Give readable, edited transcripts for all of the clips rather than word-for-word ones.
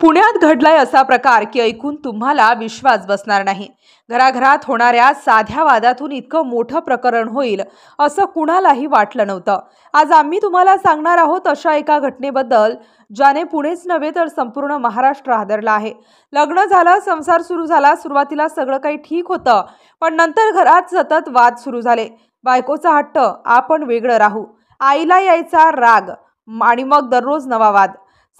पुण्यात घडलाय असा प्रकार की ऐकून तुम्हाला विश्वास बसणार नाही। घराघरात होणाऱ्या साध्या वादातून इतकं मोठं प्रकरण होईल असं कुणालाही वाटलं नव्हतं। आज आम्ही तुम्हाला सांगणार आहोत अशा एका घटनेबद्दल ज्याने पुणेच नव्हे तर संपूर्ण महाराष्ट्र हादरला आहे। लग्न झालं, संसार सुरू झाला, सुरुवातीला सगळं काही ठीक होतं, पण नंतर घरात सतत वाद सुरू झाले। बायकोचा हट्ट, आपण वेगळं राहू, आईला यायचा राग आणि मग दररोज नवा वाद।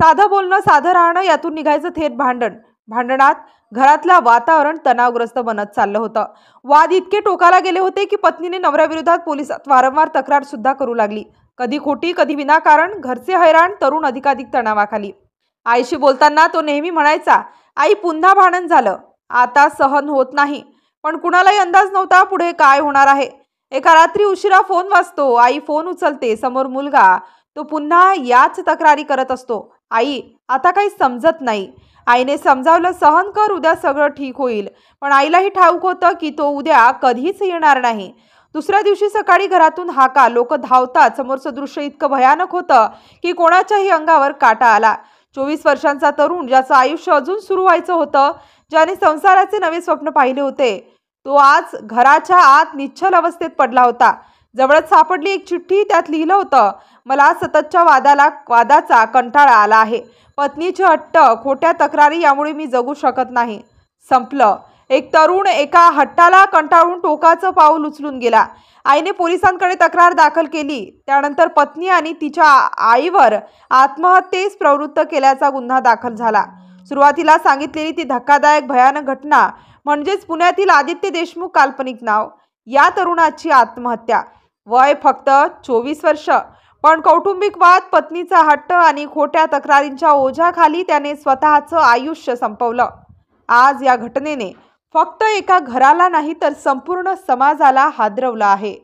साधं बोलणं, साधं राहणं, यातून निघायचं थेट भांडण। भांडणात घरातलं वातावरण तणावग्रस्त बनत चाललं होतं। वाद इतके टोकाला गेले होते की पत्नीने नवऱ्याविरोधात पोलिसात वारंवार तक्रार सुद्धा करू लागली। कधी खोटी, कधी विनाकारण। घरचे हैराण, तरुण अधिकाधिक तणावाखाली। आईशी बोलताना तो नेहमी म्हणायचा, आई पुन्हा भांडण झालं, आता सहन होत नाही। पण कुणालाही अंदाज नव्हता पुढे काय होणार आहे। एका रात्री उशिरा फोन वाजतो, आई फोन उचलते, समोर मुलगा, तो पुन्हा याच तक्रारी करत असतो। आई, आता काही समजत नाही। आईने समजावलं, सहन कर, उद्या सगळं ठीक होईल। पण आईलाही ठाऊक होतं की तो उद्या कधीच येणार नाही। दुसऱ्या दिवशी सकाळी घरातून हाका, लोक धावतात। समोरचं दृश्य इतकं भयानक होतं की कोणाच्याही अंगावर काटा आला। 24 वर्षांचा तरुण, ज्याचं आयुष्य अजून सुरू व्हायचं होतं, ज्याने संसाराचे नवे स्वप्न पाहिले होते, तो आज घराच्या आत निश्चल अवस्थेत पडला होता। जवळच सापडली एक चिठ्ठी, त्यात लिहिलं होतं, मला सततच्या वादाचा कंटाळा आला आहे। पत्नीचे हट्ट, खोट्या तक्रारी यामुळे मी जगू शकत नाही। संपलं। एक तरुण एका हट्टाला कंटाळून टोकाचं पाऊल उचलून गेला। आईने पोलिसांकडे तक्रार दाखल केली। त्यानंतर पत्नी आणि तिच्या आईवर आत्महत्येस प्रवृत्त केल्याचा गुन्हा दाखल झाला। सुरुवातीला सांगितलेली ती धक्कादायक भयानक घटना म्हणजेच पुण्यातील आदित्य देशमुख काल्पनिक नाव या तरुणाची आत्महत्या। वय फक्त 24 वर्ष, पण कौटुंबिक वाद, पत्नीचा हट्ट आणि खोट्या तक्रारींच्या ओझ्याखाली त्याने स्वतःचं आयुष्य संपवलं। आज या घटनेने फक्त एका घराला नाही तर संपूर्ण समाजाला हादरवलं आहे।